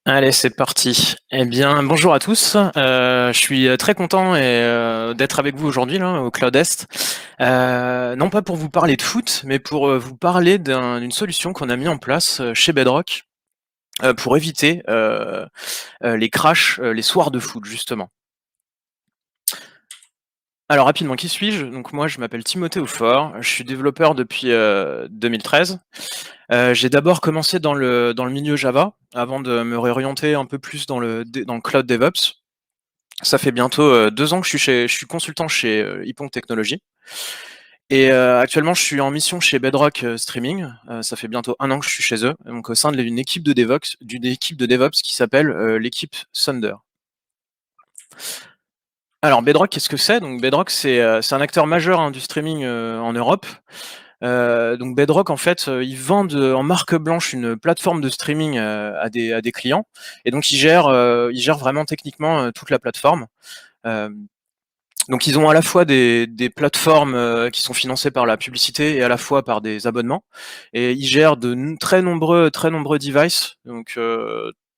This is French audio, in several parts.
Allez, c'est parti. Eh bien, bonjour à tous. Je suis très content d'être avec vous aujourd'hui là au Cloud Est. Non pas pour vous parler de foot, mais pour vous parler d'une solution qu'on a mis en place chez Bedrock pour éviter les crashs les soirs de foot justement. Alors rapidement, qui suis-je? Donc moi, je m'appelle Timothée Aufort. Je suis développeur depuis 2013. J'ai d'abord commencé dans le milieu Java avant de me réorienter un peu plus dans le cloud DevOps. Ça fait bientôt 2 ans que je suis consultant chez Ypong Technologies et actuellement je suis en mission chez Bedrock Streaming. Ça fait bientôt 1 an que je suis chez eux, donc au sein d'une équipe de DevOps qui s'appelle l'équipe Thunder. Alors Bedrock, qu'est-ce que c'est? Donc Bedrock, c'est un acteur majeur, hein, du streaming en Europe. Donc Bedrock, en fait, ils vendent en marque blanche une plateforme de streaming à des clients, et donc ils gèrent vraiment techniquement toute la plateforme. Donc ils ont à la fois des plateformes qui sont financées par la publicité et à la fois par des abonnements, et ils gèrent très nombreux devices, donc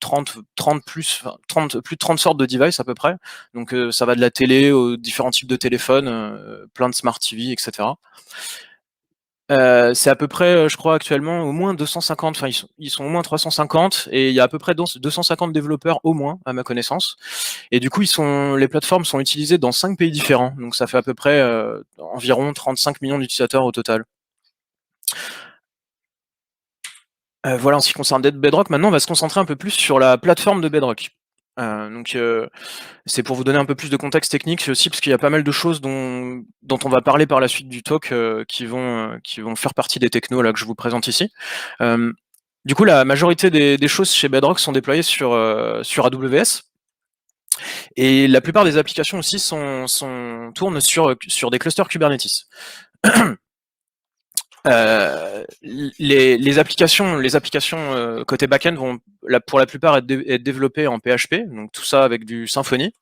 30 plus, enfin, 30, plus de 30 sortes de devices à peu près. Donc ça va de la télé aux différents types de téléphones, plein de smart TV, etc. C'est à peu près, je crois actuellement au moins 250, enfin ils sont au moins 350, et il y a à peu près 250 développeurs au moins à ma connaissance. Et du coup, les plateformes sont utilisées dans 5 pays différents, donc ça fait à peu près environ 35 millions d'utilisateurs au total. Voilà en ce qui concerne Bedrock. Maintenant, on va se concentrer un peu plus sur la plateforme de Bedrock. Donc, c'est pour vous donner un peu plus de contexte technique, c'est aussi parce qu'il y a pas mal de choses dont on va parler par la suite du talk, qui vont faire partie des technos là que je vous présente ici. Du coup, la majorité des choses chez Bedrock sont déployées sur AWS. Et la plupart des applications aussi tournent sur des clusters Kubernetes. Les applications côté backend vont pour la plupart être développées en PHP, donc tout ça avec du Symfony.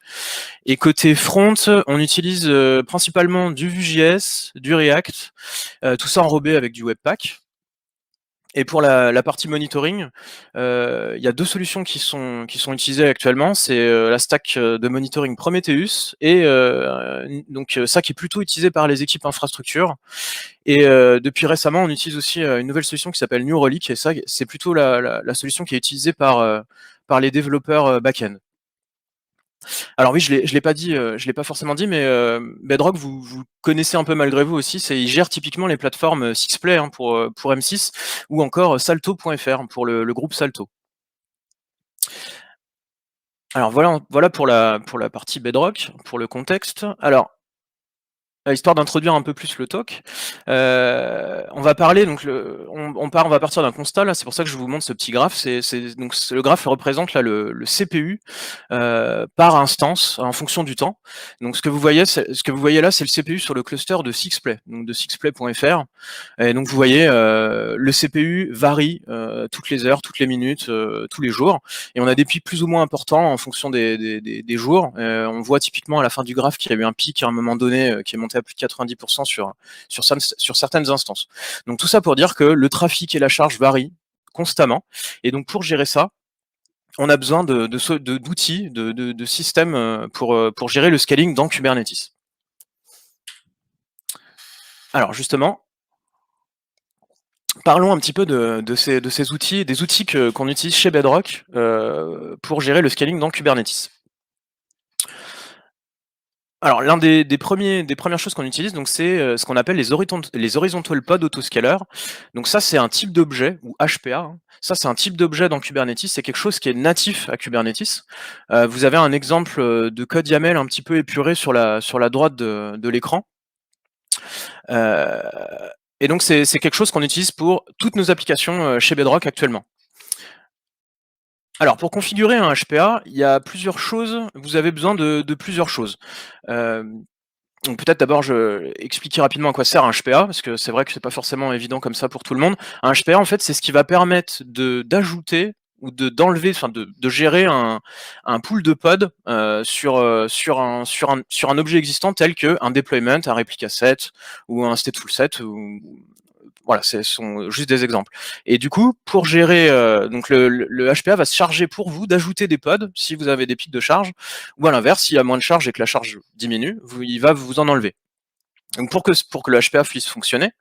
Et côté front, on utilise principalement du Vue.js, du React, tout ça enrobé avec du Webpack. Et pour la partie monitoring, il y a 2 solutions qui sont utilisées actuellement. C'est la stack de monitoring Prometheus, et donc ça qui est plutôt utilisé par les équipes infrastructure. Et depuis récemment, on utilise aussi une nouvelle solution qui s'appelle New Relic, et ça, c'est plutôt la solution qui est utilisée par les développeurs back-end. Alors oui, je l'ai pas dit, je l'ai pas forcément dit, mais Bedrock, vous connaissez un peu malgré vous aussi. Ils gèrent typiquement les plateformes Sixplay, hein, pour M6, ou encore Salto.fr pour le groupe Salto. Alors voilà pour la partie Bedrock, pour le contexte. Alors, histoire d'introduire un peu plus le talk, on va parler donc on va partir d'un constat là, c'est pour ça que je vous montre ce petit graphe. Le graphe représente là le CPU par instance en fonction du temps. Donc ce que vous voyez là, c'est le CPU sur le cluster de Sixplay, donc de sixplay.fr. Et donc vous voyez, le CPU varie toutes les heures, toutes les minutes, tous les jours, et on a des pics plus ou moins importants en fonction des jours. On voit typiquement à la fin du graphe qu'il y a eu un pic à un moment donné qui est monté à plus de 90% sur certaines instances. Donc tout ça pour dire que le trafic et la charge varient constamment, et donc pour gérer ça, on a besoin d'outils, de systèmes pour gérer le scaling dans Kubernetes. Alors justement, parlons un petit peu de ces outils, des outils qu'on utilise chez Bedrock pour gérer le scaling dans Kubernetes. Alors, des premières choses qu'on utilise, donc c'est ce qu'on appelle les horizontal pod autoscaler. Donc ça, c'est un type d'objet, ou HPA, hein. Ça, c'est un type d'objet dans Kubernetes, c'est quelque chose qui est natif à Kubernetes. Vous avez un exemple de code YAML un petit peu épuré sur la droite de l'écran. Euh, et donc c'est quelque chose qu'on utilise pour toutes nos applications chez Bedrock actuellement. Alors, pour configurer un HPA, il y a plusieurs choses. Vous avez besoin de plusieurs choses. Euh, donc peut-être d'abord, je expliquer rapidement à quoi sert un HPA, parce que c'est vrai que c'est pas forcément évident comme ça pour tout le monde. Un HPA, en fait, c'est ce qui va permettre d'ajouter ou d'enlever, enfin de gérer un pool de pods sur un objet existant tel qu'un deployment, un replica set ou un stateful set, ou Voilà, ce sont juste des exemples. Et du coup, pour gérer, donc le HPA va se charger pour vous d'ajouter des pods si vous avez des pics de charge, ou à l'inverse, s'il y a moins de charge et que la charge diminue, il va vous en enlever. Donc pour que le HPA puisse fonctionner,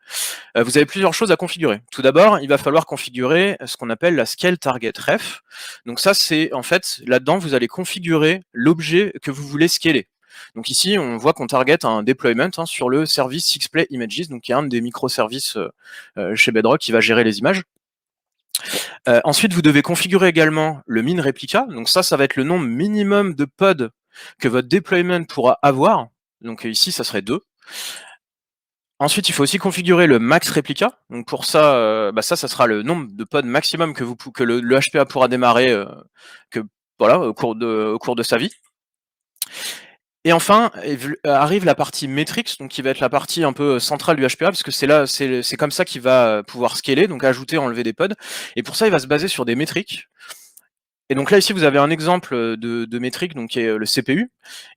vous avez plusieurs choses à configurer. Tout d'abord, il va falloir configurer ce qu'on appelle la Scale Target Ref. Donc ça, c'est en fait, là-dedans, vous allez configurer l'objet que vous voulez scaler. Donc ici, on voit qu'on target un deployment sur le service Sixplay Images, donc qui est un des microservices chez Bedrock qui va gérer les images. Ensuite, vous devez configurer également le min replica. Donc ça va être le nombre minimum de pods que votre deployment pourra avoir. Donc ici, ça serait 2. Ensuite, il faut aussi configurer le max replica. Donc pour ça, ça sera le nombre de pods maximum que le HPA pourra démarrer au cours de sa vie. Et enfin, arrive la partie metrics, donc qui va être la partie un peu centrale du HPA, parce que c'est comme ça qu'il va pouvoir scaler, donc ajouter, enlever des pods. Et pour ça, il va se baser sur des métriques. Et donc là, ici, vous avez un exemple de métrique, donc qui est le CPU.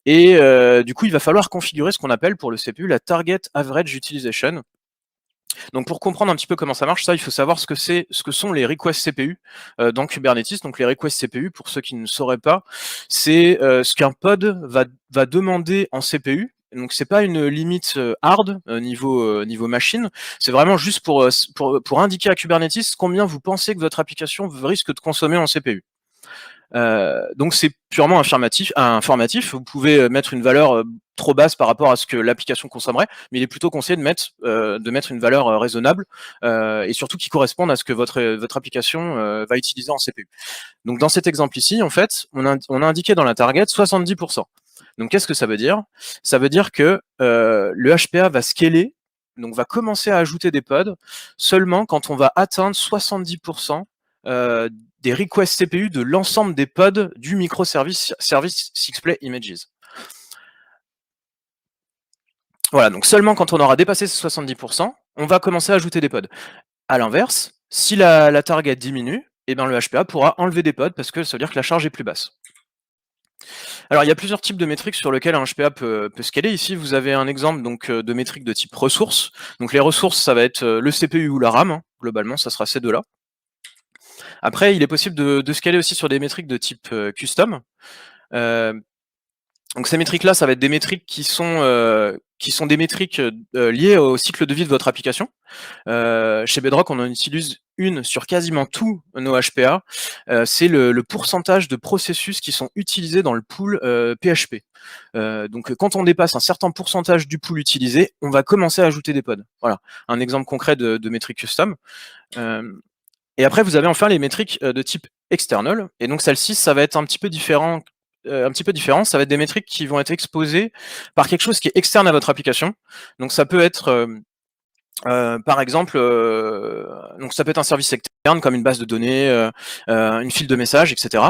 Et du coup, il va falloir configurer ce qu'on appelle pour le CPU la Target Average Utilization. Donc pour comprendre un petit peu comment ça marche, il faut savoir ce que sont les requests CPU dans Kubernetes. Donc les requests CPU, pour ceux qui ne sauraient pas, c'est ce qu'un pod va demander en CPU. Donc c'est pas une limite hard niveau machine, c'est vraiment juste pour indiquer à Kubernetes combien vous pensez que votre application risque de consommer en CPU. Donc c'est purement informatif. Vous pouvez mettre une valeur trop basse par rapport à ce que l'application consommerait, mais il est plutôt conseillé de mettre une valeur raisonnable et surtout qui corresponde à ce que votre application va utiliser en CPU. Donc dans cet exemple ici, en fait, on a indiqué dans la target 70%. Donc qu'est-ce que ça veut dire? Ça veut dire que le HPA va scaler, donc va commencer à ajouter des pods seulement quand on va atteindre 70% des requests CPU de l'ensemble des pods du microservice Sixplay Images. Voilà, donc seulement quand on aura dépassé ces 70%, on va commencer à ajouter des pods. À l'inverse, si la target diminue, eh ben le HPA pourra enlever des pods parce que ça veut dire que la charge est plus basse. Alors il y a plusieurs types de métriques sur lesquelles un HPA peut scaler. Ici, vous avez un exemple donc, de métriques de type ressources. Donc les ressources, ça va être le CPU ou la RAM, globalement, ça sera ces deux-là. Après, il est possible de scaler aussi sur des métriques de type custom. Donc ces métriques-là, ça va être des métriques qui sont des métriques liées au cycle de vie de votre application. Chez Bedrock, on en utilise une sur quasiment tous nos HPA. C'est le pourcentage de processus qui sont utilisés dans le pool PHP. Donc quand on dépasse un certain pourcentage du pool utilisé, on va commencer à ajouter des pods. Voilà, un exemple concret de métrique custom. Et après, vous avez enfin les métriques de type external. Et donc celle-ci, ça va être un petit peu différent. Ça va être des métriques qui vont être exposées par quelque chose qui est externe à votre application. Donc ça peut être par exemple, donc ça peut être un service externe comme une base de données, une file de messages, etc.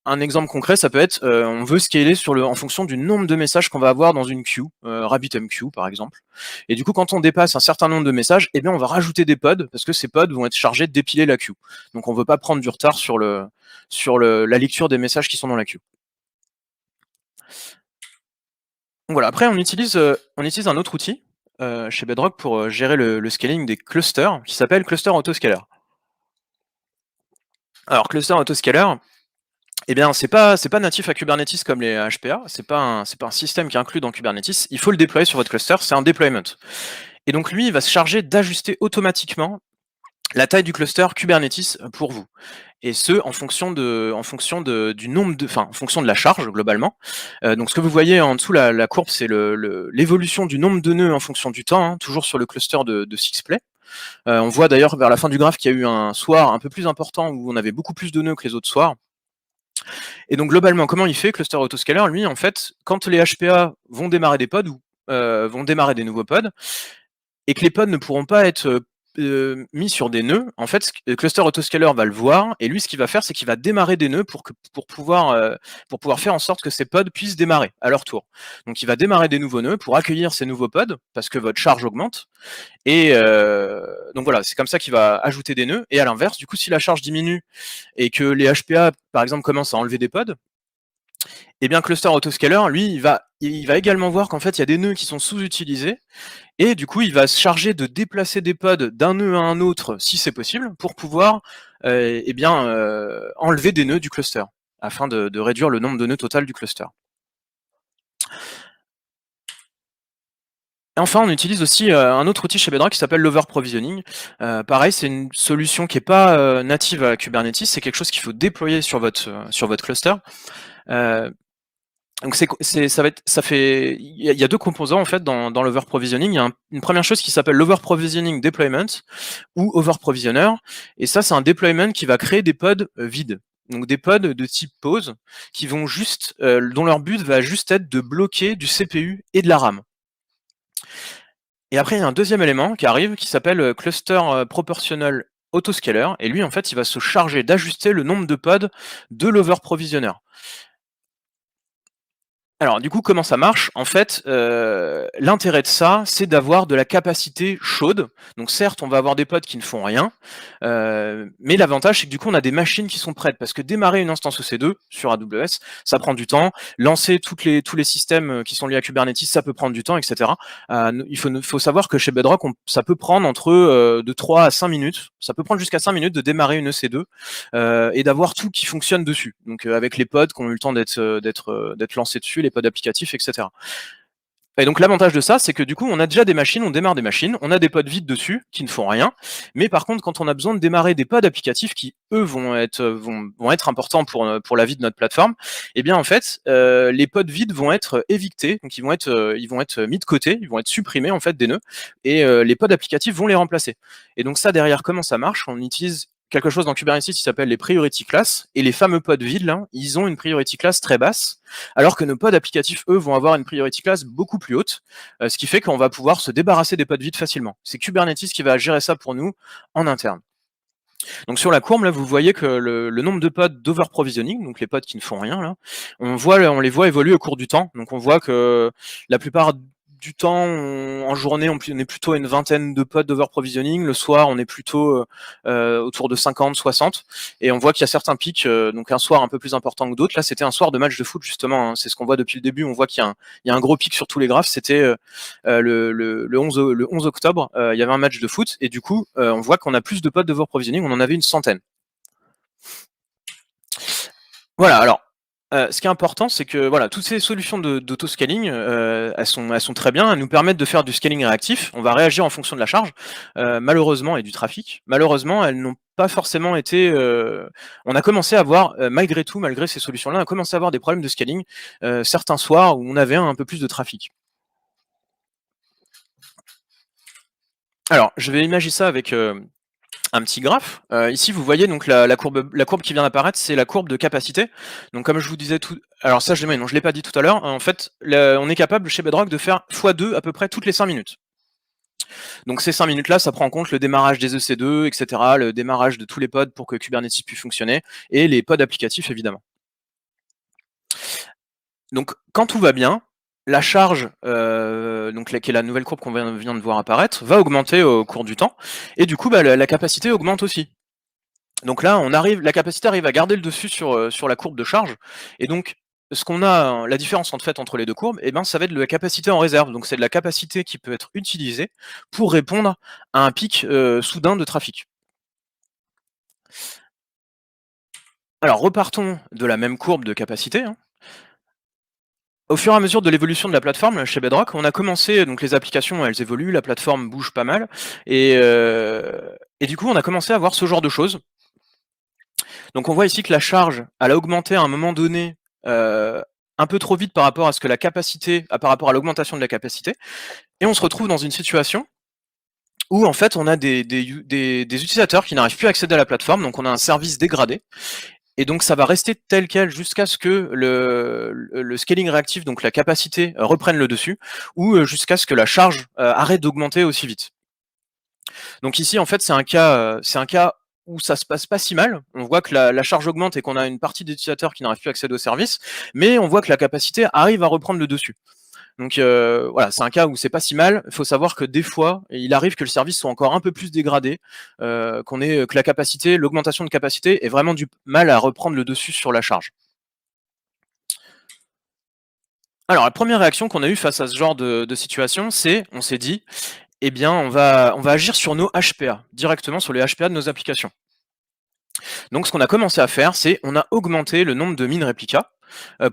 Un exemple concret, ça peut être, on veut scaler en fonction du nombre de messages qu'on va avoir dans une queue, RabbitMQ par exemple. Et du coup, quand on dépasse un certain nombre de messages, eh bien, on va rajouter des pods parce que ces pods vont être chargés d'épiler la queue. Donc, on ne veut pas prendre du retard sur la lecture des messages qui sont dans la queue. Donc voilà. Après, on utilise un autre outil chez Bedrock pour gérer le scaling des clusters qui s'appelle Cluster Autoscaler. Alors, Cluster Autoscaler, eh bien, c'est pas natif à Kubernetes comme les HPA, c'est pas un système qui est inclus dans Kubernetes, il faut le déployer sur votre cluster, c'est un deployment. Et donc lui, il va se charger d'ajuster automatiquement la taille du cluster Kubernetes pour vous. Et ce, en fonction de la charge globalement. Donc ce que vous voyez en dessous, la courbe, c'est l'évolution du nombre de nœuds en fonction du temps, toujours sur le cluster de Sixplay. On voit d'ailleurs vers la fin du graphe qu'il y a eu un soir un peu plus important où on avait beaucoup plus de nœuds que les autres soirs. Et donc globalement, comment il fait Cluster Autoscaler? Lui, en fait, quand les HPA vont démarrer des pods ou vont démarrer des nouveaux pods, et que les pods ne pourront pas être mis sur des nœuds, en fait, Cluster Autoscaler va le voir, et lui, ce qu'il va faire, c'est qu'il va démarrer des nœuds pour pouvoir faire en sorte que ces pods puissent démarrer à leur tour. Donc il va démarrer des nouveaux nœuds pour accueillir ces nouveaux pods, parce que votre charge augmente, et donc voilà, c'est comme ça qu'il va ajouter des nœuds, et à l'inverse, du coup, si la charge diminue, et que les HPA, par exemple, commencent à enlever des pods, Et bien Cluster Autoscaler, lui, il va également voir qu'en fait, il y a des nœuds qui sont sous-utilisés, et du coup, il va se charger de déplacer des pods d'un nœud à un autre, si c'est possible, pour pouvoir enlever des nœuds du cluster, afin de réduire le nombre de nœuds total du cluster. Et enfin, on utilise aussi un autre outil chez Bedrock qui s'appelle l'overprovisioning. Pareil, c'est une solution qui n'est pas native à Kubernetes, c'est quelque chose qu'il faut déployer sur votre cluster. Donc il y a deux composants en fait dans l'overprovisioning. Il y a une première chose qui s'appelle l'overprovisioning deployment ou overprovisioner, et ça c'est un deployment qui va créer des pods vides. Donc des pods de type pause qui vont juste, dont leur but va juste être de bloquer du CPU et de la RAM. Et après il y a un deuxième élément qui arrive qui s'appelle cluster proportional autoscaler, et lui en fait il va se charger d'ajuster le nombre de pods de l'overprovisioner. Alors du coup, comment ça marche? En fait, l'intérêt de ça, c'est d'avoir de la capacité chaude. Donc certes, on va avoir des pods qui ne font rien, mais l'avantage, c'est que du coup, on a des machines qui sont prêtes. Parce que démarrer une instance EC2 sur AWS, ça prend du temps. Lancer tous les systèmes qui sont liés à Kubernetes, ça peut prendre du temps, etc. Il faut savoir que chez Bedrock, ça peut prendre de 3 à 5 minutes. Ça peut prendre jusqu'à 5 minutes de démarrer une EC2 et d'avoir tout qui fonctionne dessus. Donc avec les pods qui ont eu le temps d'être lancés dessus, les pods applicatifs, etc. Et donc l'avantage de ça, c'est que du coup, on a déjà des machines, on démarre des machines, on a des pods vides dessus qui ne font rien. Mais par contre, quand on a besoin de démarrer des pods applicatifs qui, eux, vont être importants pour la vie de notre plateforme, eh bien en fait, les pods vides vont être évictés, donc ils vont être mis de côté, ils vont être supprimés en fait des nœuds, et les pods applicatifs vont les remplacer. Et donc ça, derrière, comment ça marche? On utilise quelque chose dans Kubernetes qui s'appelle les priority classes, et les fameux pods vides, là, ils ont une priority class très basse, alors que nos pods applicatifs, eux, vont avoir une priority class beaucoup plus haute, ce qui fait qu'on va pouvoir se débarrasser des pods vides facilement. C'est Kubernetes qui va gérer ça pour nous en interne. Donc sur la courbe, là, vous voyez que le nombre de pods d'overprovisioning, donc les pods qui ne font rien, là, on les voit évoluer au cours du temps. Donc on voit que la plupart du temps, en journée, on est plutôt à une vingtaine de pods d'overprovisioning. Le soir, on est plutôt autour de 50, 60. Et on voit qu'il y a certains pics, donc un soir un peu plus important que d'autres. Là, c'était un soir de match de foot, justement. Hein. C'est ce qu'on voit depuis le début. On voit qu'il y a un gros pic sur tous les graphes. C'était le 11 octobre. Il y avait un match de foot. Et du coup, on voit qu'on a plus de pods d'overprovisioning. On en avait une centaine. Voilà, alors, ce qui est important, c'est que voilà, toutes ces solutions d'auto-scaling, elles sont très bien, elles nous permettent de faire du scaling réactif. On va réagir en fonction de la charge, malheureusement, et du trafic. Malheureusement, elles n'ont pas forcément été. On a commencé à avoir, malgré tout, malgré ces solutions-là, on a commencé à avoir des problèmes de scaling, certains soirs où on avait un peu plus de trafic. Alors, je vais imaginer ça avec un petit graphe. Ici, vous voyez donc la courbe qui vient d'apparaître, c'est la courbe de capacité. Donc, comme je vous disais tout, alors ça, je l'ai pas dit tout à l'heure. En fait, on est capable chez Bedrock de faire x2 à peu près toutes les 5 minutes. Donc, ces 5 minutes-là, ça prend en compte le démarrage des EC2, etc., le démarrage de tous les pods pour que Kubernetes puisse fonctionner, et les pods applicatifs, évidemment. Donc, quand tout va bien, la charge, qui est la nouvelle courbe qu'on vient de voir apparaître, va augmenter au cours du temps, et du coup, la capacité augmente aussi. Donc là, la capacité arrive à garder le dessus sur la courbe de charge, et donc ce qu'on a, la différence entre les deux courbes, eh ben, ça va être de la capacité en réserve. Donc c'est de la capacité qui peut être utilisée pour répondre à un pic soudain de trafic. Alors repartons de la même courbe de capacité. Hein. Au fur et à mesure de l'évolution de la plateforme chez Bedrock, on a commencé, donc les applications elles évoluent, la plateforme bouge pas mal, et du coup on a commencé à voir ce genre de choses. Donc on voit ici que la charge, elle a augmenté à un moment donné un peu trop vite par rapport à ce que la capacité, par rapport à l'augmentation de la capacité, et on se retrouve dans une situation où en fait on a des utilisateurs qui n'arrivent plus à accéder à la plateforme, donc on a un service dégradé, et donc ça va rester tel quel jusqu'à ce que le scaling réactif, donc la capacité, reprenne le dessus, ou jusqu'à ce que la charge arrête d'augmenter aussi vite. Donc ici, en fait, c'est un cas où ça se passe pas si mal. On voit que la charge augmente et qu'on a une partie des utilisateurs qui n'arrivent plus à accéder au service, mais on voit que la capacité arrive à reprendre le dessus. Donc voilà, c'est un cas où c'est pas si mal. Il faut savoir que des fois, il arrive que le service soit encore un peu plus dégradé, l'augmentation de capacité ait vraiment du mal à reprendre le dessus sur la charge. Alors la première réaction qu'on a eue face à ce genre de situation, c'est on s'est dit: «Eh bien on va agir sur nos HPA, directement sur les HPA de nos applications». Donc ce qu'on a commencé à faire, c'est on a augmenté le nombre de mines réplicas,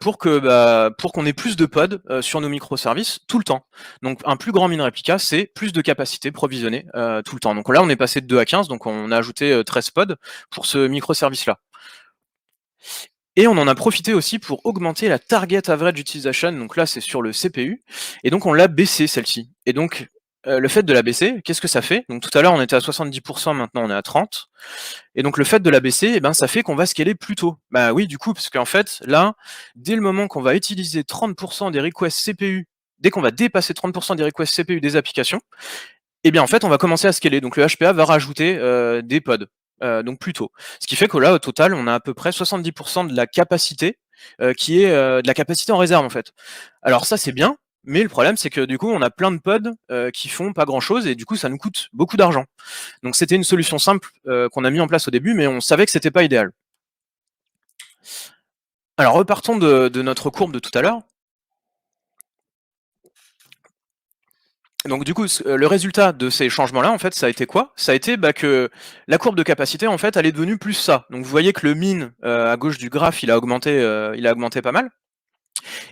pour qu'on ait plus de pods, sur nos microservices tout le temps. Donc un plus grand mine réplica, c'est plus de capacité provisionnée, tout le temps. Donc là, on est passé de 2 à 15, donc on a ajouté, 13 pods pour ce microservice-là. Et on en a profité aussi pour augmenter la target average utilisation, donc là c'est sur le CPU, et donc on l'a baissé celle-ci. Et donc, le fait de la baisser, qu'est-ce que ça fait? Donc tout à l'heure on était à 70%, maintenant on est à 30. Et donc le fait de la baisser, eh ben, ça fait qu'on va scaler plus tôt. Bah oui, du coup, parce qu'en fait, là, dès le moment qu'on va utiliser 30% des requests CPU, dès qu'on va dépasser 30% des requests CPU des applications, eh bien en fait, on va commencer à scaler. Donc le HPA va rajouter des pods, donc plus tôt. Ce qui fait que là, au total, on a à peu près 70% de la capacité qui est de la capacité en réserve en fait. Alors ça, c'est bien, mais le problème, c'est que du coup, on a plein de pods qui font pas grand chose et du coup, ça nous coûte beaucoup d'argent. Donc c'était une solution simple qu'on a mis en place au début, mais on savait que c'était pas idéal. Alors repartons de notre courbe de tout à l'heure. Donc du coup, le résultat de ces changements-là, en fait, ça a été quoi? Ça a été que la courbe de capacité, en fait, elle est devenue plus ça. Donc vous voyez que le min à gauche du graphe, il a augmenté pas mal.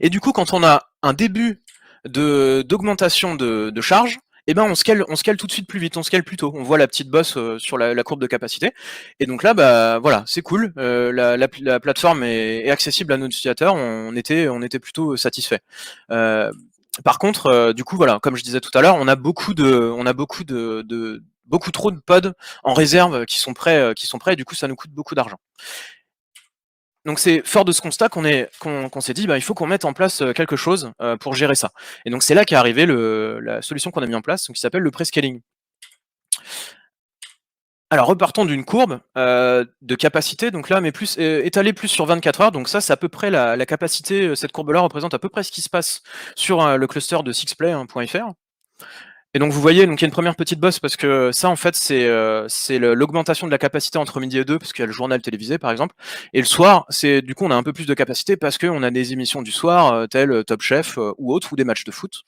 Et du coup, quand on a un début d'augmentation de charge, eh ben on scale tout de suite plus vite, on scale plus tôt. On voit la petite bosse sur la courbe de capacité. Et donc là, bah voilà, c'est cool. La plateforme est accessible à nos utilisateurs. On était plutôt satisfait. Euh, Par contre, du coup, voilà, comme je disais tout à l'heure, on a beaucoup trop de pods en réserve qui sont prêts. Et du coup, ça nous coûte beaucoup d'argent. Donc c'est fort de ce constat qu'on s'est dit, bah, il faut qu'on mette en place quelque chose pour gérer ça. Et donc c'est là qu'est arrivée la solution qu'on a mis en place, donc, qui s'appelle le prescaling. Alors repartons d'une courbe de capacité, donc là, mais plus étalée plus sur 24 heures. Donc ça, c'est à peu près la capacité. Cette courbe-là représente à peu près ce qui se passe sur le cluster de sixplay.fr. Et donc vous voyez, donc il y a une première petite bosse parce que ça en fait c'est l'augmentation de la capacité entre midi et deux parce qu'il y a le journal télévisé par exemple. Et le soir, c'est du coup on a un peu plus de capacité parce qu'on a des émissions du soir telles Top Chef ou autres ou des matchs de foot.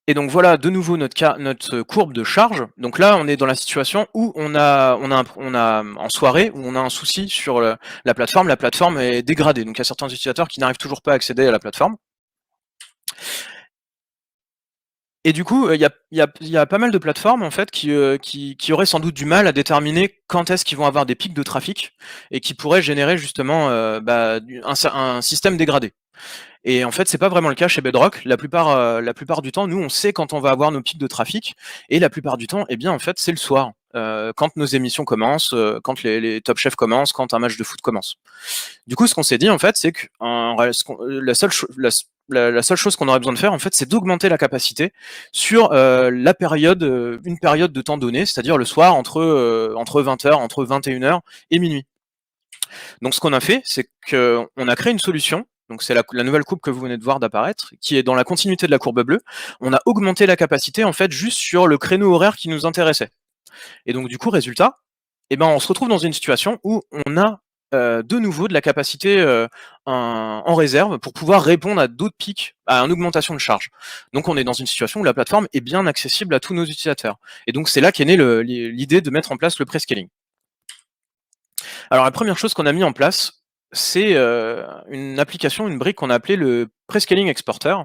Et donc voilà de nouveau notre courbe de charge. Donc là on est dans la situation où on a en soirée où on a un souci sur la plateforme. La plateforme est dégradée. Donc il y a certains utilisateurs qui n'arrivent toujours pas à accéder à la plateforme. Et du coup, il y a pas mal de plateformes en fait qui auraient sans doute du mal à déterminer quand est-ce qu'ils vont avoir des pics de trafic et qui pourraient générer justement, un système dégradé. Et en fait, c'est pas vraiment le cas chez Bedrock. La plupart du temps, nous, on sait quand on va avoir nos pics de trafic et la plupart du temps, eh bien, en fait, c'est le soir, quand nos émissions commencent, quand les Top Chef commencent, quand un match de foot commence. Du coup, ce qu'on s'est dit, en fait, c'est que la seule chose qu'on aurait besoin de faire, en fait, c'est d'augmenter la capacité sur une période de temps donné, c'est-à-dire le soir entre 20h, entre 21h et minuit. Donc, ce qu'on a fait, c'est qu'on a créé une solution. Donc, c'est la nouvelle courbe que vous venez de voir d'apparaître, qui est dans la continuité de la courbe bleue. On a augmenté la capacité, en fait, juste sur le créneau horaire qui nous intéressait. Et donc, du coup, résultat, eh ben, on se retrouve dans une situation où on a de nouveau de la capacité en réserve pour pouvoir répondre à d'autres pics, à une augmentation de charge. Donc on est dans une situation où la plateforme est bien accessible à tous nos utilisateurs. Et donc c'est là qu'est née l'idée de mettre en place le prescaling. Alors la première chose qu'on a mis en place, c'est une application, une brique qu'on a appelée le Prescaling Exporter.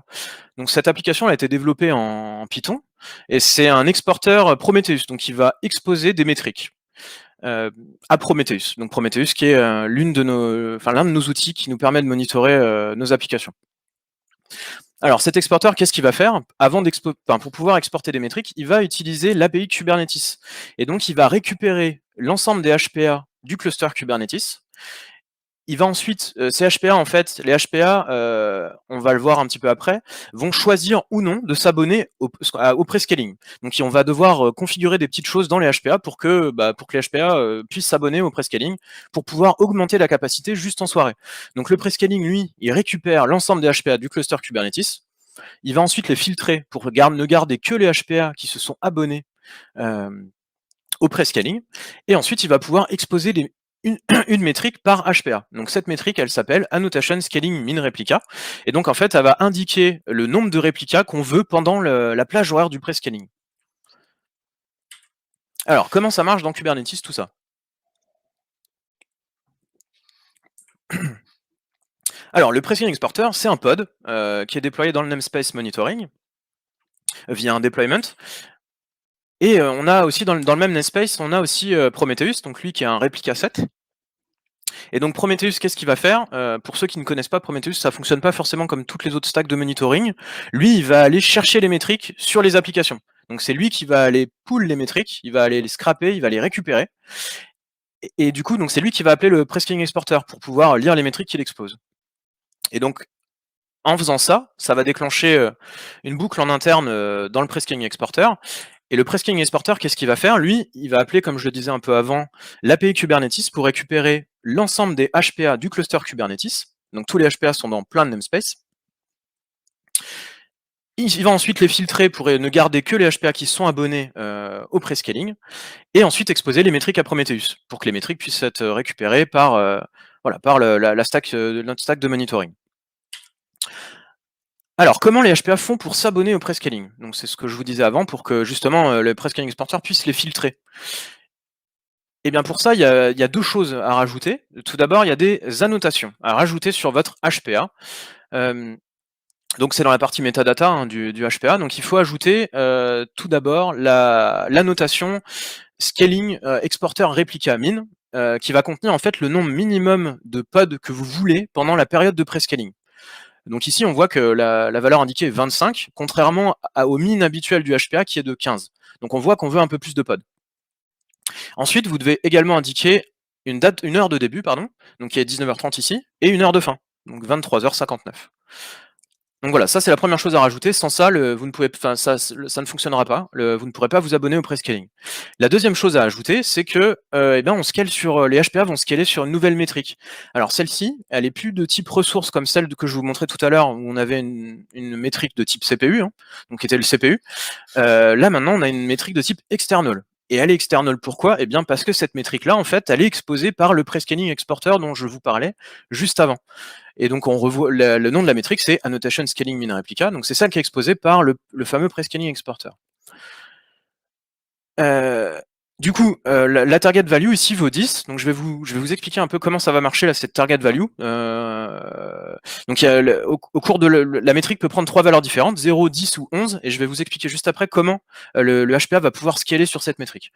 Donc cette application a été développée en Python et c'est un exporteur Prometheus, donc il va exposer des métriques à Prometheus. Donc Prometheus qui est l'un de nos outils qui nous permet de monitorer nos applications. Alors cet exporteur, qu'est-ce qu'il va faire pour pouvoir exporter des métriques, il va utiliser l'API Kubernetes. Et donc il va récupérer l'ensemble des HPA du cluster Kubernetes. Il va ensuite, ces HPA en fait, les HPA, on va le voir un petit peu après, vont choisir ou non de s'abonner au prescaling. Donc on va devoir configurer des petites choses dans les HPA pour que les HPA puissent s'abonner au prescaling pour pouvoir augmenter la capacité juste en soirée. Donc le prescaling, lui, il récupère l'ensemble des HPA du cluster Kubernetes. Il va ensuite les filtrer pour ne garder que les HPA qui se sont abonnés au prescaling. Et ensuite, il va pouvoir une, une métrique par HPA. Donc cette métrique, elle s'appelle Annotation Scaling Min Replica. Et donc en fait, elle va indiquer le nombre de réplicas qu'on veut pendant la plage horaire du prescaling. Alors, comment ça marche dans Kubernetes, tout ça? Alors, le prescaling exporter, c'est un pod qui est déployé dans le namespace monitoring via un deployment. Et on a aussi dans le même namespace, on a aussi Prometheus, donc lui qui est un réplica set. Et donc Prometheus, qu'est-ce qu'il va faire? Pour ceux qui ne connaissent pas Prometheus, ça fonctionne pas forcément comme toutes les autres stacks de monitoring. Lui, il va aller chercher les métriques sur les applications. Donc c'est lui qui va aller pull les métriques, il va aller les scraper, il va les récupérer. Et du coup, donc c'est lui qui va appeler le prescaling exporter pour pouvoir lire les métriques qu'il expose. Et donc en faisant ça, ça va déclencher une boucle en interne dans le prescaling exporter. Et le prescaling exporter, qu'est-ce qu'il va faire? Lui, il va appeler, comme je le disais un peu avant, l'API Kubernetes pour récupérer l'ensemble des HPA du cluster Kubernetes. Donc tous les HPA sont dans plein de namespaces. Il va ensuite les filtrer pour ne garder que les HPA qui sont abonnés au prescaling, et ensuite exposer les métriques à Prometheus, pour que les métriques puissent être récupérées par, voilà, par notre stack de monitoring. Alors, comment les HPA font pour s'abonner au prescaling? Donc c'est ce que je vous disais avant, pour que justement le prescaling exporter puisse les filtrer. Et bien pour ça, il y a 2 choses à rajouter. Tout d'abord, il y a des annotations à rajouter sur votre HPA. Donc c'est dans la partie metadata du HPA. Donc il faut ajouter tout d'abord l'annotation scaling exporter replica min, qui va contenir en fait le nombre minimum de pods que vous voulez pendant la période de prescaling. Donc ici, on voit que la valeur indiquée est 25, contrairement au min habituel du HPA qui est de 15. Donc on voit qu'on veut un peu plus de pods. Ensuite, vous devez également indiquer une heure de début, pardon, donc qui est 19h30 ici, et une heure de fin, donc 23h59. Donc voilà, ça c'est la première chose à rajouter. Sans ça, vous ne pouvez, ça ne fonctionnera pas. Vous ne pourrez pas vous abonner au prescaling. La deuxième chose à ajouter, c'est que on scale sur les HPA vont scaler sur une nouvelle métrique. Alors celle-ci, elle est plus de type ressource comme celle que je vous montrais tout à l'heure, où on avait une métrique de type CPU, donc qui était le CPU. Là maintenant, on a une métrique de type external. Et elle est external pourquoi? Eh bien parce que cette métrique-là, en fait, elle est exposée par le prescaling exporter dont je vous parlais juste avant. Et donc on revoit le nom de la métrique, c'est Annotation Scaling Min Replica, donc c'est ça qui est exposé par le fameux prescaling exporter. Du coup, la target value ici vaut 10, donc je vais vous expliquer un peu comment ça va marcher là, cette target value. Donc au cours de la métrique peut prendre 3 valeurs différentes, 0, 10 ou 11, et je vais vous expliquer juste après comment le HPA va pouvoir scaler sur cette métrique.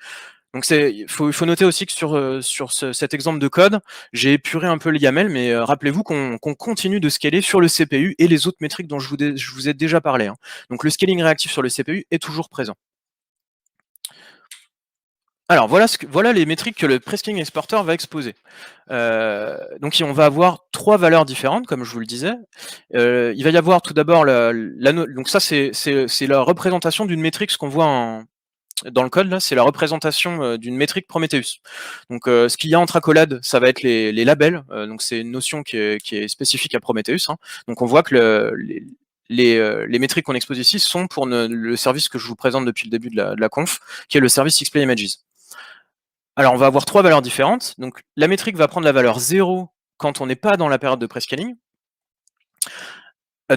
Donc il faut noter aussi que sur cet exemple de code, j'ai épuré un peu le YAML, mais rappelez-vous qu'on continue de scaler sur le CPU et les autres métriques dont je vous ai déjà parlé. Donc le scaling réactif sur le CPU est toujours présent. Alors voilà les métriques que le prescaling exporter va exposer. Donc on va avoir 3 valeurs différentes, comme je vous le disais. Il va y avoir tout d'abord donc ça c'est la représentation d'une métrique, ce qu'on voit dans le code là, c'est la représentation d'une métrique Prometheus. Donc ce qu'il y a entre accolades, ça va être les labels. Donc c'est une notion qui est spécifique à Prometheus. Donc on voit que les métriques qu'on expose ici sont pour le service que je vous présente depuis le début de la conf, qui est le service XPlay Images. Alors on va avoir 3 valeurs différentes. Donc la métrique va prendre la valeur 0 quand on n'est pas dans la période de prescaling.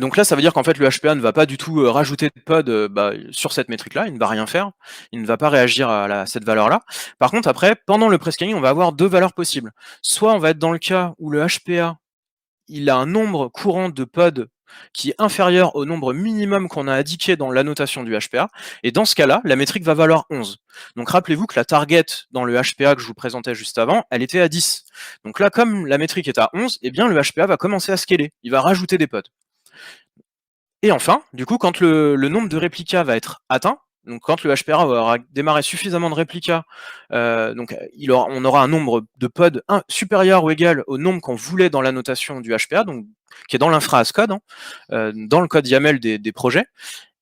Donc là, ça veut dire qu'en fait le HPA ne va pas du tout rajouter de pod sur cette métrique-là, il ne va rien faire, il ne va pas réagir à cette valeur-là. Par contre, après, pendant le prescaling, on va avoir 2 valeurs possibles. Soit on va être dans le cas où le HPA, il a un nombre courant de pods qui est inférieur au nombre minimum qu'on a indiqué dans l'annotation du HPA, et dans ce cas-là, la métrique va valoir 11. Donc rappelez-vous que la target dans le HPA que je vous présentais juste avant, elle était à 10. Donc là, comme la métrique est à 11, eh bien le HPA va commencer à scaler, il va rajouter des pods. Et enfin, du coup, quand le nombre de réplicas va être atteint, donc quand le HPA aura démarré suffisamment de réplicas, on aura un nombre de pods supérieur ou égal au nombre qu'on voulait dans la notation du HPA, donc qui est dans l'infra as code, dans le code YAML des projets.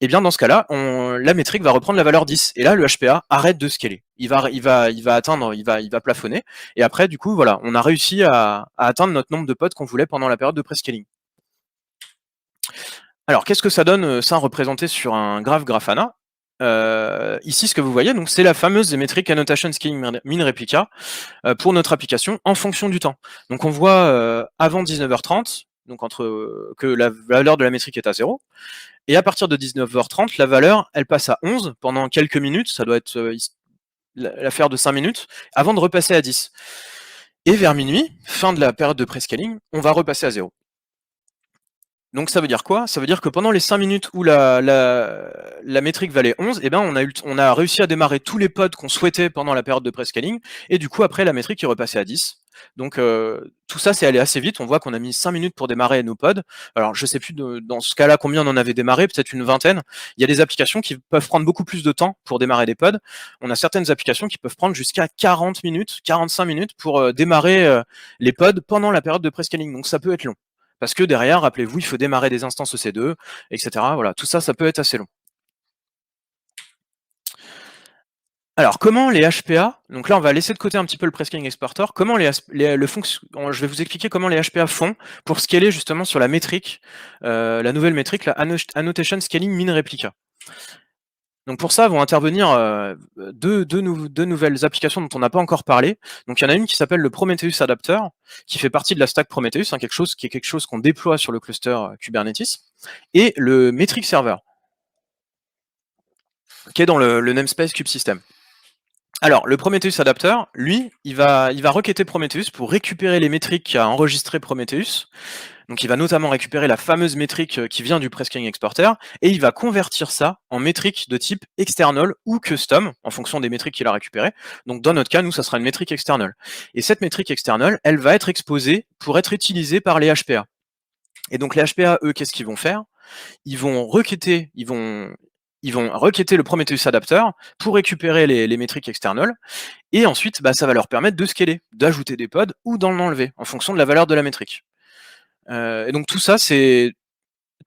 Et bien dans ce cas-là, la métrique va reprendre la valeur 10. Et là, le HPA arrête de scaler. Il va atteindre, il va plafonner. Et après, du coup, voilà, on a réussi à atteindre notre nombre de pods qu'on voulait pendant la période de prescaling. Alors, qu'est-ce que ça donne, ça représenté sur un graphe Grafana? ici, ce que vous voyez, donc c'est la fameuse metric annotation scaling min replica pour notre application en fonction du temps. Donc on voit avant 19h30, donc que la valeur de la métrique est à 0, et à partir de 19h30, la valeur, elle passe à 11 pendant quelques minutes, ça doit être l'affaire de 5 minutes, avant de repasser à 10. Et vers minuit, fin de la période de prescaling, on va repasser à 0. Donc ça veut dire quoi? Ça veut dire que pendant les 5 minutes où la métrique valait 11, eh ben on a réussi à démarrer tous les pods qu'on souhaitait pendant la période de prescaling, et du coup après la métrique est repassée à 10. Donc tout ça c'est allé assez vite, on voit qu'on a mis 5 minutes pour démarrer nos pods. Alors je sais plus dans ce cas-là combien on en avait démarré, peut-être une vingtaine. Il y a des applications qui peuvent prendre beaucoup plus de temps pour démarrer des pods. On a certaines applications qui peuvent prendre jusqu'à 40 minutes, 45 minutes pour démarrer les pods pendant la période de prescaling, donc ça peut être long. Parce que derrière, rappelez-vous, il faut démarrer des instances EC2, etc. Voilà, tout ça, ça peut être assez long. Alors, comment les HPA, donc là, on va laisser de côté un petit peu le Prescaling Exporter, comment je vais vous expliquer comment les HPA font pour scaler justement sur la métrique, la nouvelle métrique, la Annotation Scaling Min Replica. Donc pour ça vont intervenir deux nouvelles applications dont on n'a pas encore parlé. Donc il y en a une qui s'appelle le Prometheus Adapter, qui fait partie de la stack Prometheus, hein, quelque chose qu'on déploie sur le cluster Kubernetes, et le Metric Server, qui est dans le namespace kubesystem. Alors, le Prometheus Adapter, lui, il va requêter Prometheus pour récupérer les métriques qu'a enregistré Prometheus. Donc il va notamment récupérer la fameuse métrique qui vient du Prescaling Exporter, et il va convertir ça en métrique de type external ou custom, en fonction des métriques qu'il a récupérées. Donc dans notre cas, nous, ça sera une métrique external. Et cette métrique external, elle va être exposée pour être utilisée par les HPA. Et donc les HPA, eux, qu'est-ce qu'ils vont faire? Ils vont requêter le Prometheus Adapter pour récupérer les métriques external, et ensuite, ça va leur permettre de scaler, d'ajouter des pods ou d'en enlever, en fonction de la valeur de la métrique. Et donc tout ça, c'est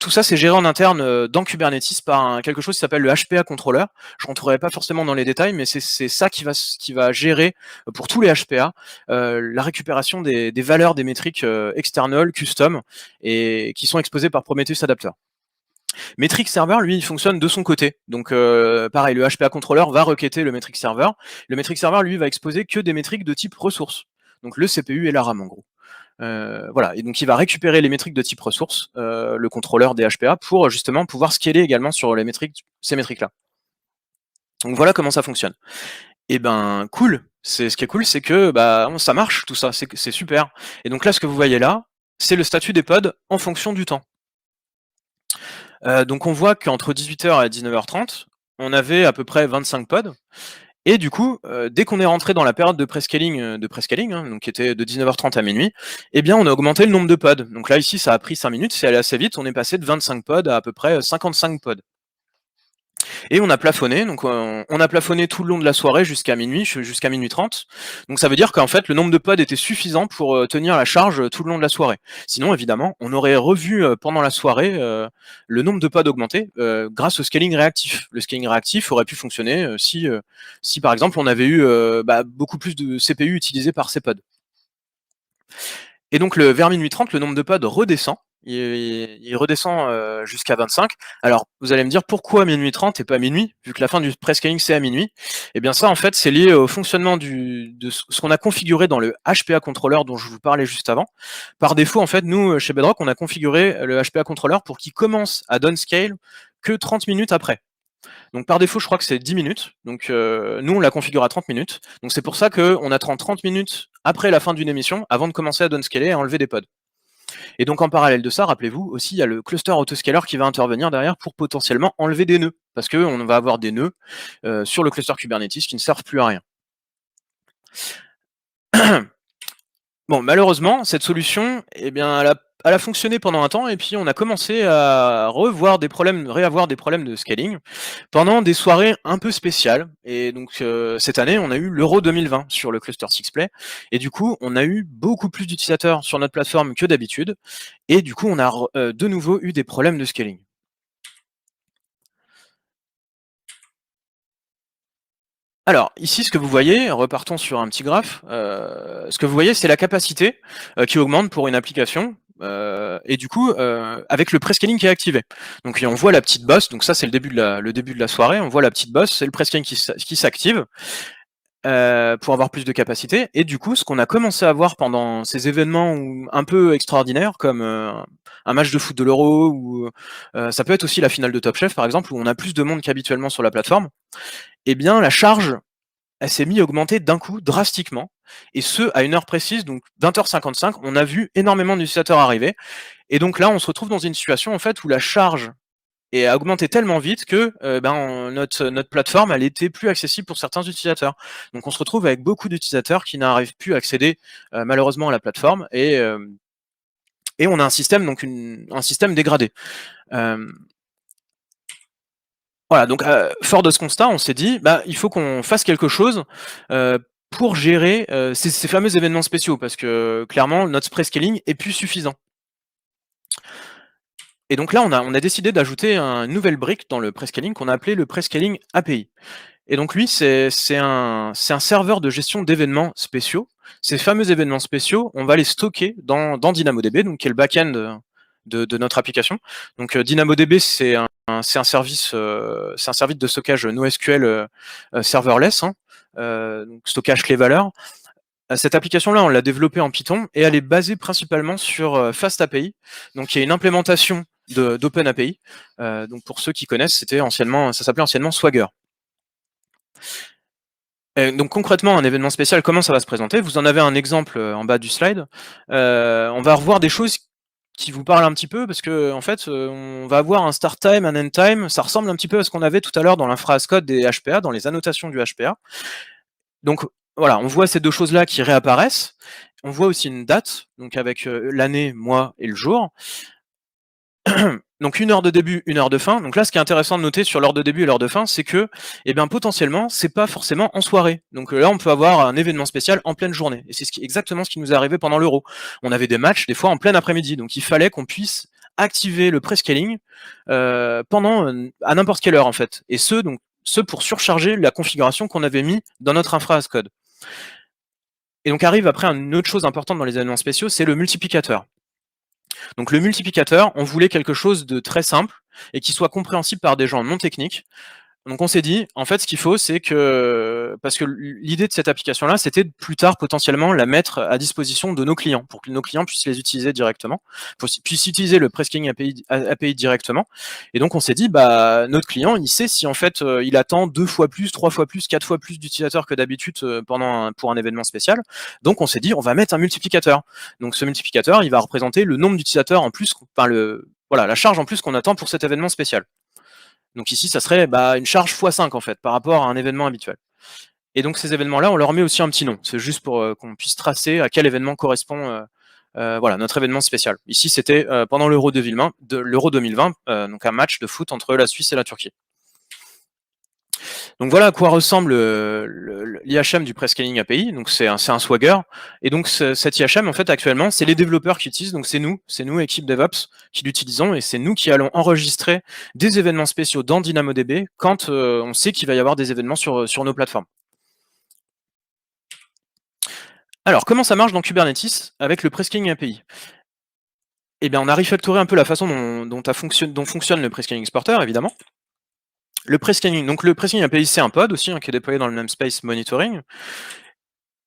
géré en interne dans Kubernetes par quelque chose qui s'appelle le HPA Controller. Je rentrerai pas forcément dans les détails, mais c'est ça qui va gérer pour tous les HPA la récupération des valeurs des métriques external, custom, et qui sont exposées par Prometheus Adapter. Metric Server, lui, il fonctionne de son côté. Donc pareil, le HPA Controller va requêter le Metric Server. Le Metric Server, lui, va exposer que des métriques de type ressources. Donc le CPU et la RAM en gros. Voilà, et donc il va récupérer les métriques de type ressources, le contrôleur des HPA, pour justement pouvoir scaler également sur ces métriques-là. Donc voilà comment ça fonctionne. Et ben cool, ce qui est cool, c'est que ça marche tout ça, c'est super. Et donc là, ce que vous voyez là, c'est le statut des pods en fonction du temps. Donc on voit qu'entre 18h et 19h30, on avait à peu près 25 pods. Et du coup, dès qu'on est rentré dans la période de prescaling, hein, donc qui était de 19h30 à minuit, eh bien on a augmenté le nombre de pods. Donc là ici ça a pris 5 minutes, c'est allé assez vite, on est passé de 25 pods à peu près 55 pods. Et on a plafonné, donc on a plafonné tout le long de la soirée jusqu'à minuit 30. Donc ça veut dire qu'en fait le nombre de pods était suffisant pour tenir la charge tout le long de la soirée. Sinon évidemment, on aurait revu pendant la soirée le nombre de pods augmenter grâce au scaling réactif. Le scaling réactif aurait pu fonctionner si par exemple on avait eu beaucoup plus de CPU utilisés par ces pods. Et donc vers minuit 30, le nombre de pods redescend. Il redescend jusqu'à 25. Alors, vous allez me dire pourquoi minuit 30 et pas minuit, vu que la fin du prescaling c'est à minuit. Eh bien ça, en fait, c'est lié au fonctionnement de ce qu'on a configuré dans le HPA Controller dont je vous parlais juste avant. Par défaut, en fait, nous, chez Bedrock, on a configuré le HPA Controller pour qu'il commence à downscale que 30 minutes après. Donc par défaut, je crois que c'est 10 minutes. Donc nous, on la configure à 30 minutes. Donc c'est pour ça qu'on attend 30 minutes après la fin d'une émission avant de commencer à downscaler et à enlever des pods. Et donc en parallèle de ça, rappelez-vous, aussi il y a le cluster autoscaler qui va intervenir derrière pour potentiellement enlever des nœuds, parce qu'on va avoir des nœuds sur le cluster Kubernetes qui ne servent plus à rien. Bon, malheureusement, cette solution, eh bien, elle a fonctionné pendant un temps, et puis on a commencé à réavoir des problèmes de scaling pendant des soirées un peu spéciales. Et donc cette année, on a eu l'Euro 2020 sur le cluster Sixplay, et du coup, on a eu beaucoup plus d'utilisateurs sur notre plateforme que d'habitude, et du coup, on a de nouveau eu des problèmes de scaling. Alors, ici, ce que vous voyez, repartons sur un petit graphe, ce que vous voyez, c'est la capacité qui augmente pour une application, et du coup, avec le prescaling qui est activé. Donc on voit la petite bosse, donc ça c'est le début de la soirée, on voit la petite bosse, c'est le prescaling qui s'active pour avoir plus de capacité. Et du coup, ce qu'on a commencé à voir pendant ces événements un peu extraordinaires, comme un match de foot de l'Euro, ou ça peut être aussi la finale de Top Chef par exemple, où on a plus de monde qu'habituellement sur la plateforme, eh bien la charge, elle s'est mise à augmenter d'un coup drastiquement, et ce à une heure précise, donc 20h55, on a vu énormément d'utilisateurs arriver, et donc là on se retrouve dans une situation en fait où la charge a augmenté tellement vite que notre plateforme, elle était plus accessible pour certains utilisateurs. Donc on se retrouve avec beaucoup d'utilisateurs qui n'arrivent plus à accéder malheureusement à la plateforme, et on a un système, donc un système dégradé. Voilà, donc fort de ce constat, on s'est dit, il faut qu'on fasse quelque chose pour gérer ces fameux événements spéciaux, parce que clairement, notre prescaling est plus suffisant. Et donc là, on a décidé d'ajouter une nouvelle brique dans le prescaling qu'on a appelé le prescaling API. Et donc lui, c'est un serveur de gestion d'événements spéciaux. Ces fameux événements spéciaux, on va les stocker dans DynamoDB, donc qui est le back-end de notre application. Donc DynamoDB, c'est un service de stockage NoSQL serverless, hein, donc stockage clé-valeur. Cette application-là, on l'a développée en Python et elle est basée principalement sur FastAPI, donc il y a une implémentation d'OpenAPI. Donc pour ceux qui connaissent, ça s'appelait anciennement Swagger. Donc concrètement, un événement spécial, comment ça va se présenter? Vous en avez un exemple en bas du slide. On va revoir des choses qui vous parlent un petit peu, parce que en fait, on va avoir un start time, un end time. Ça ressemble un petit peu à ce qu'on avait tout à l'heure dans l'infra as code des HPA, dans les annotations du HPA. Donc voilà, on voit ces deux choses-là qui réapparaissent. On voit aussi une date, donc avec l'année, mois et le jour. Donc une heure de début, une heure de fin. Donc là, ce qui est intéressant de noter sur l'heure de début et l'heure de fin, c'est que, potentiellement, c'est pas forcément en soirée. Donc là, on peut avoir un événement spécial en pleine journée. Et c'est exactement ce qui nous est arrivé pendant l'Euro. On avait des matchs, des fois, en plein après-midi. Donc il fallait qu'on puisse activer le prescaling à n'importe quelle heure, en fait. Et ce pour surcharger la configuration qu'on avait mis dans notre infra as code. Et donc arrive après une autre chose importante dans les événements spéciaux, c'est le multiplicateur. Donc le multiplicateur, on voulait quelque chose de très simple et qui soit compréhensible par des gens non techniques. Donc on s'est dit, en fait, ce qu'il faut, c'est que, parce que l'idée de cette application-là, c'était de plus tard potentiellement la mettre à disposition de nos clients, pour que nos clients puissent les utiliser directement, puissent utiliser le prescaling API directement. Et donc on s'est dit, notre client, il sait si en fait il attend 2 fois plus, 3 fois plus, 4 fois plus d'utilisateurs que d'habitude pour un événement spécial. Donc on s'est dit, on va mettre un multiplicateur. Donc ce multiplicateur, il va représenter le nombre d'utilisateurs en plus, la charge en plus qu'on attend pour cet événement spécial. Donc ici, ça serait une charge x5 en fait, par rapport à un événement habituel. Et donc ces événements-là, on leur met aussi un petit nom. C'est juste pour qu'on puisse tracer à quel événement correspond notre événement spécial. Ici, c'était pendant l'Euro 2020, donc un match de foot entre la Suisse et la Turquie. Donc voilà à quoi ressemble l'IHM du Prescaling API. Donc c'est un Swagger. Et donc cet IHM, en fait, actuellement, c'est les développeurs qui l'utilisent. Donc c'est nous, équipe DevOps, qui l'utilisons, et c'est nous qui allons enregistrer des événements spéciaux dans DynamoDB quand on sait qu'il va y avoir des événements sur nos plateformes. Alors, comment ça marche dans Kubernetes avec le Prescaling API? Eh bien, on a refactoré un peu la façon dont fonctionne le Prescaling Exporter, évidemment. Le prescaling API, c'est un pod aussi, qui est déployé dans le namespace monitoring.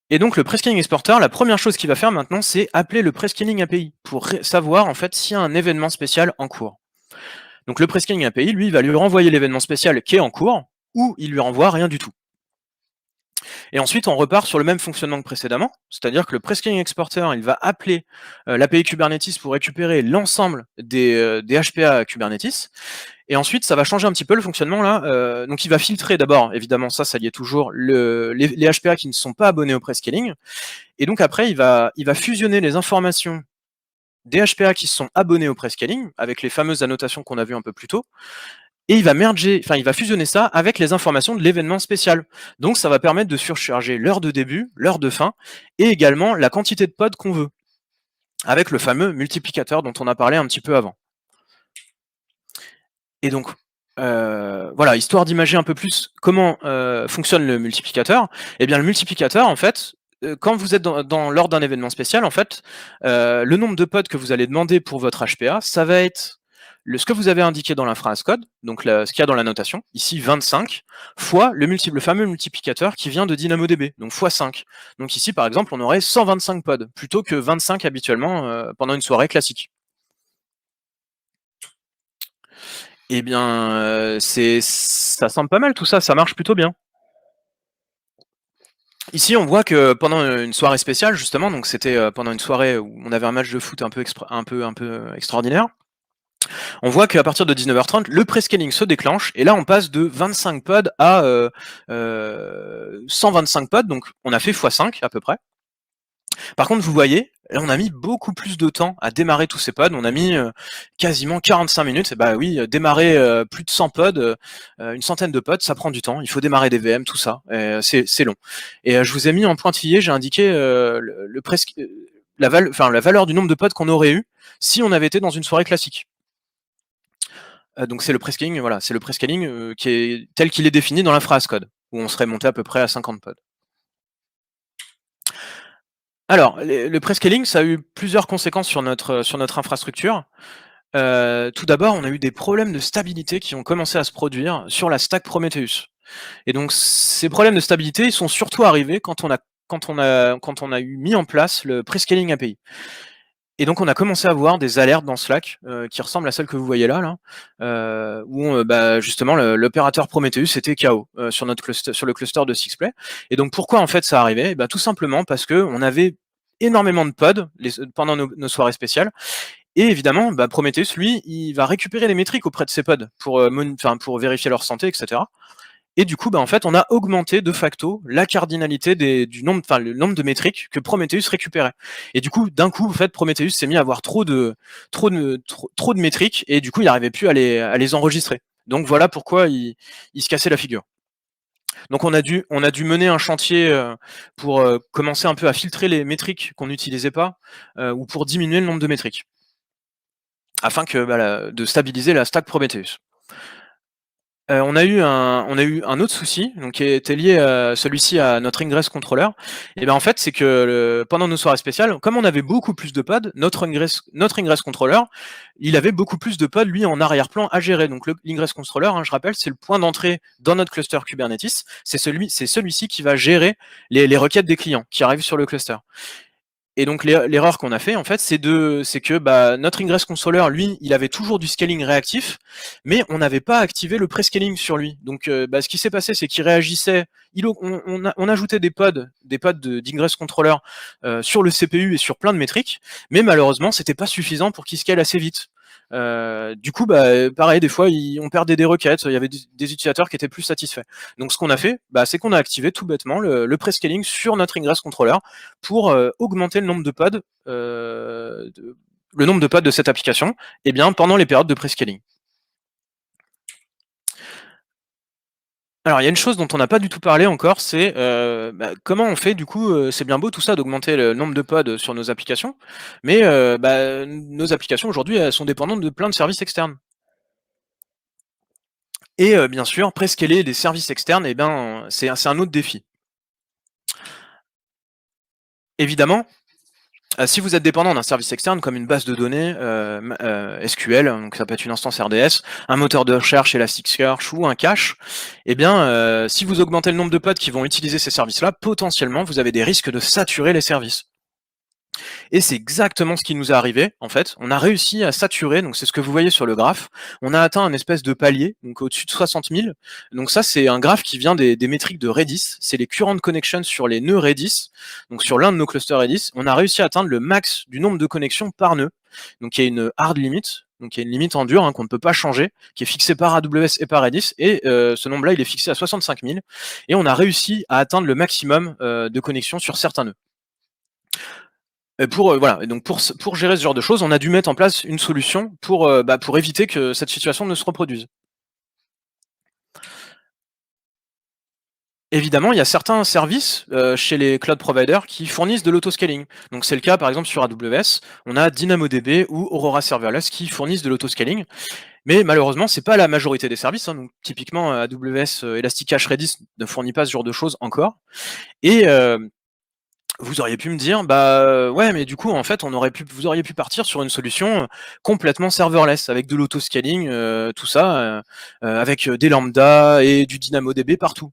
Et donc le prescaling exporter, la première chose qu'il va faire maintenant, c'est appeler le prescaling API pour savoir en fait s'il y a un événement spécial en cours. Donc le prescaling API, lui, va lui renvoyer l'événement spécial qui est en cours, ou il lui renvoie rien du tout. Et ensuite, on repart sur le même fonctionnement que précédemment, c'est-à-dire que le prescaling exporter, il va appeler l'API Kubernetes pour récupérer l'ensemble des HPA Kubernetes. Et ensuite, ça va changer un petit peu le fonctionnement là. Donc il va filtrer d'abord, évidemment, ça y est toujours, les HPA qui ne sont pas abonnés au prescaling. Et donc après, il va fusionner les informations des HPA qui sont abonnés au prescaling, avec les fameuses annotations qu'on a vues un peu plus tôt, et il va fusionner ça avec les informations de l'événement spécial. Donc ça va permettre de surcharger l'heure de début, l'heure de fin, et également la quantité de pods qu'on veut, avec le fameux multiplicateur dont on a parlé un petit peu avant. Et donc, voilà, histoire d'imager un peu plus comment fonctionne le multiplicateur, eh bien le multiplicateur, en fait, quand vous êtes lors d'un événement spécial, en fait, le nombre de pods que vous allez demander pour votre HPA, ça va être ce que vous avez indiqué dans l'infra code, donc ce qu'il y a dans la notation, ici 25, fois le fameux multiplicateur qui vient de DynamoDB, donc fois 5. Donc ici, par exemple, on aurait 125 pods, plutôt que 25 habituellement pendant une soirée classique. Eh bien, ça semble pas mal tout ça, ça marche plutôt bien. Ici, on voit que pendant une soirée spéciale, justement, donc c'était pendant une soirée où on avait un match de foot un peu extraordinaire. On voit qu'à partir de 19h30, le prescaling se déclenche et là, on passe de 25 pods à 125 pods, donc on a fait x5 à peu près. Par contre, vous voyez, là, on a mis beaucoup plus de temps à démarrer tous ces pods. On a mis quasiment 45 minutes. Et bah oui, démarrer plus de 100 pods, une centaine de pods, ça prend du temps. Il faut démarrer des VM, tout ça. C'est long. Et je vous ai mis en pointillé, j'ai indiqué la valeur du nombre de pods qu'on aurait eu si on avait été dans une soirée classique. Donc c'est le prescaling, voilà, c'est le prescaling qui est tel qu'il est défini dans l'infra code, où on serait monté à peu près à 50 pods. Alors, le prescaling, ça a eu plusieurs conséquences sur notre infrastructure. Tout d'abord, on a eu des problèmes de stabilité qui ont commencé à se produire sur la stack Prometheus. Et donc ces problèmes de stabilité, ils sont surtout arrivés quand on a eu mis en place le prescaling API. Et donc on a commencé à voir des alertes dans Slack qui ressemblent à celles que vous voyez là, où justement l'opérateur Prometheus était KO sur le cluster de Sixplay. Et donc pourquoi en fait ça arrivait? Tout simplement parce que on avait énormément de pods pendant nos soirées spéciales. Et évidemment, Prometheus, lui, il va récupérer les métriques auprès de ses pods pour vérifier leur santé, etc. Et du coup, en fait, on a augmenté de facto la cardinalité du nombre, le nombre de métriques que Prometheus récupérait. Et du coup, d'un coup, en fait, Prometheus s'est mis à avoir trop de métriques, et du coup, il n'arrivait plus à les enregistrer. Donc voilà pourquoi il se cassait la figure. Donc on a dû mener un chantier pour commencer un peu à filtrer les métriques qu'on n'utilisait pas, ou pour diminuer le nombre de métriques, afin de stabiliser la stack Prometheus. On a eu un autre souci, donc qui était lié celui-ci à notre ingress controller. Et en fait, c'est que pendant nos soirées spéciales, comme on avait beaucoup plus de pods, notre ingress controller, il avait beaucoup plus de pods, lui, en arrière-plan à gérer. Donc l'ingress controller, je rappelle, c'est le point d'entrée dans notre cluster Kubernetes. C'est celui-ci qui va gérer les requêtes des clients qui arrivent sur le cluster. Et donc l'erreur qu'on a fait, en fait, c'est que notre ingress controller, lui, il avait toujours du scaling réactif, mais on n'avait pas activé le prescaling sur lui. Donc ce qui s'est passé, c'est qu'il réagissait, on ajoutait des pods d'ingress controller sur le CPU et sur plein de métriques, mais malheureusement, c'était pas suffisant pour qu'il scale assez vite. Du coup, pareil, des fois, on perdait des requêtes, il y avait des utilisateurs qui étaient plus satisfaits. Donc ce qu'on a fait, c'est qu'on a activé tout bêtement le prescaling sur notre ingress controller pour augmenter le nombre de pods, de cette application, pendant les périodes de prescaling. Alors, il y a une chose dont on n'a pas du tout parlé encore, c'est comment on fait du coup, c'est bien beau tout ça d'augmenter le nombre de pods sur nos applications, mais nos applications aujourd'hui, elles sont dépendantes de plein de services externes. Et bien sûr, prescaler des services externes, c'est un autre défi. Évidemment, si vous êtes dépendant d'un service externe comme une base de données SQL, donc ça peut être une instance RDS, un moteur de recherche Elasticsearch ou un cache, si vous augmentez le nombre de pods qui vont utiliser ces services-là, potentiellement vous avez des risques de saturer les services. Et c'est exactement ce qui nous est arrivé, en fait. On a réussi à saturer, donc c'est ce que vous voyez sur le graphe. On a atteint un espèce de palier, donc au-dessus de 60 000. Donc ça, c'est un graphe qui vient des métriques de Redis. C'est les current connections sur les nœuds Redis. Donc sur l'un de nos clusters Redis, on a réussi à atteindre le max du nombre de connexions par nœud. Donc il y a une hard limit, donc il y a une limite en dur qu'on ne peut pas changer, qui est fixée par AWS et par Redis, et ce nombre-là, il est fixé à 65 000, et on a réussi à atteindre le maximum de connexions sur certains nœuds. Donc pour gérer ce genre de choses, on a dû mettre en place une solution pour éviter que cette situation ne se reproduise. Évidemment, il y a certains services chez les cloud providers qui fournissent de l'autoscaling. Donc c'est le cas par exemple sur AWS, on a DynamoDB ou Aurora Serverless qui fournissent de l'autoscaling. Mais malheureusement, c'est pas la majorité des services. Donc typiquement AWS Elastic Cache Redis ne fournit pas ce genre de choses encore. Et Vous auriez pu me dire: «Bah, ouais, mais du coup, en fait, vous auriez pu partir sur une solution, complètement serverless avec de l'autoscaling, tout ça, avec, des lambda et du DynamoDB partout».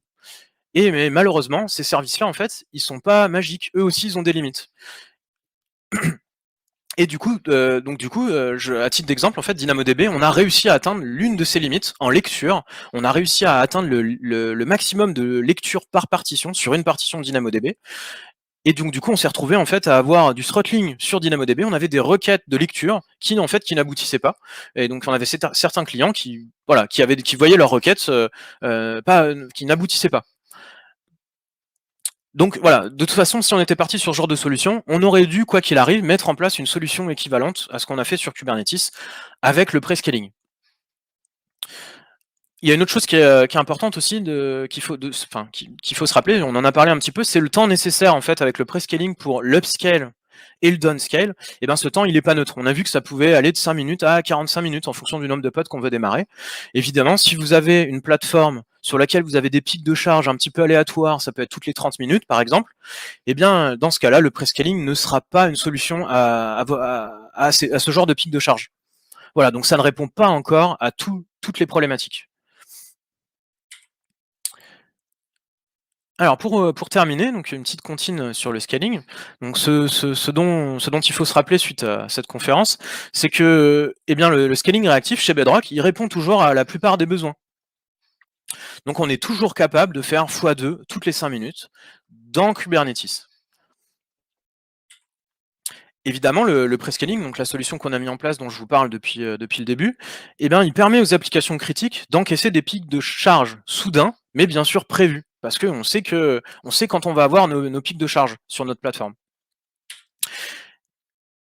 Mais malheureusement, ces services-là, en fait, ils sont pas magiques. Eux aussi, ils ont des limites. Et du coup, à titre d'exemple, en fait, DynamoDB, on a réussi à atteindre l'une de ses limites en lecture. On a réussi à atteindre le maximum de lecture par partition sur une partition de DynamoDB. Et donc, du coup, on s'est retrouvé en fait à avoir du throttling sur DynamoDB. On avait des requêtes de lecture qui n'aboutissaient pas. Et donc, on avait certains clients qui voyaient leurs requêtes qui n'aboutissaient pas. Donc voilà, de toute façon, si on était parti sur ce genre de solution, on aurait dû, quoi qu'il arrive, mettre en place une solution équivalente à ce qu'on a fait sur Kubernetes avec le prescaling. Il y a une autre chose qui est importante aussi qu'il faut se rappeler, on en a parlé un petit peu, c'est le temps nécessaire en fait avec le prescaling pour l'upscale et le downscale. Et ben ce temps, il est pas neutre. On a vu que ça pouvait aller de 5 minutes à 45 minutes en fonction du nombre de pods qu'on veut démarrer. Évidemment, si vous avez une plateforme sur laquelle vous avez des pics de charge un petit peu aléatoires, ça peut être toutes les 30 minutes par exemple, eh bien dans ce cas-là, le prescaling ne sera pas une solution à ce genre de pic de charge. Voilà, donc ça ne répond pas encore à toutes les problématiques. Alors pour terminer, donc une petite comptine sur le scaling. Donc ce dont il faut se rappeler suite à cette conférence, c'est que, eh bien le scaling réactif chez Bedrock, il répond toujours à la plupart des besoins. Donc on est toujours capable de faire x2 toutes les 5 minutes dans Kubernetes. Évidemment, le prescaling, donc la solution qu'on a mis en place, dont je vous parle depuis le début, eh bien, il permet aux applications critiques d'encaisser des pics de charge soudains, mais bien sûr prévus, parce qu'on sait quand on va avoir nos pics de charge sur notre plateforme.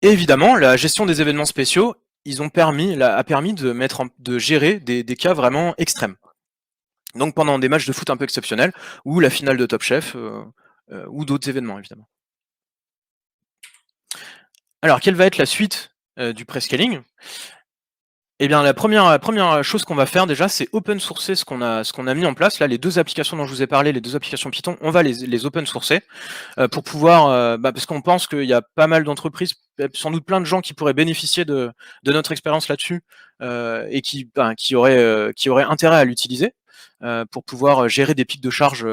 Et évidemment, la gestion des événements spéciaux, a permis de gérer des cas vraiment extrêmes. Donc pendant des matchs de foot un peu exceptionnels, ou la finale de Top Chef, ou d'autres événements évidemment. Alors, quelle va être la suite du prescaling? Eh bien, la première chose qu'on va faire déjà, c'est open sourcer ce qu'on a mis en place. Là, les 2 applications dont je vous ai parlé, les 2 applications Python, on va les open sourcer, pour pouvoir, parce qu'on pense qu'il y a pas mal d'entreprises, sans doute plein de gens qui pourraient bénéficier de notre expérience là-dessus, et qui auraient intérêt à l'utiliser, pour pouvoir gérer des pics de charge.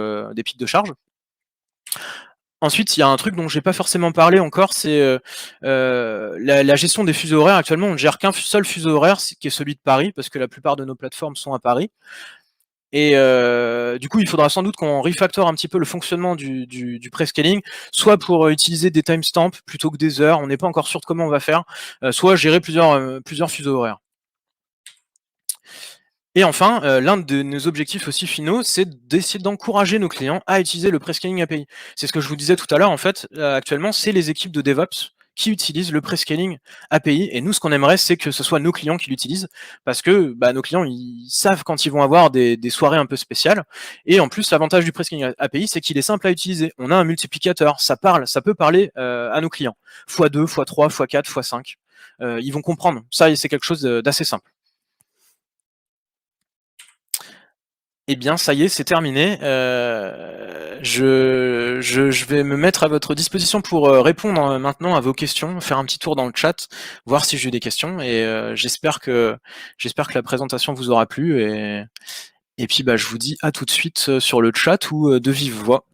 Ensuite, il y a un truc dont j'ai pas forcément parlé encore, c'est la gestion des fuseaux horaires. Actuellement, on ne gère qu'un seul fuseau horaire, qui est celui de Paris, parce que la plupart de nos plateformes sont à Paris. Et du coup, il faudra sans doute qu'on refactor un petit peu le fonctionnement du prescaling, soit pour utiliser des timestamps plutôt que des heures, on n'est pas encore sûr de comment on va faire, soit gérer plusieurs fuseaux horaires. Et enfin, l'un de nos objectifs aussi finaux, c'est d'essayer d'encourager nos clients à utiliser le Prescaling API. C'est ce que je vous disais tout à l'heure, en fait, actuellement, c'est les équipes de DevOps qui utilisent le Prescaling API, et nous, ce qu'on aimerait, c'est que ce soit nos clients qui l'utilisent, parce que, nos clients, ils savent quand ils vont avoir des soirées un peu spéciales, et en plus, l'avantage du Prescaling API, c'est qu'il est simple à utiliser. On a un multiplicateur, ça peut parler, à nos clients. x2, x3, x4, x5. Ils vont comprendre. Ça, c'est quelque chose d'assez simple. Eh bien, ça y est, c'est terminé. Je vais me mettre à votre disposition pour répondre maintenant à vos questions, faire un petit tour dans le chat, voir si j'ai eu des questions. Et j'espère que la présentation vous aura plu. Et puis, je vous dis à tout de suite sur le chat ou de vive voix.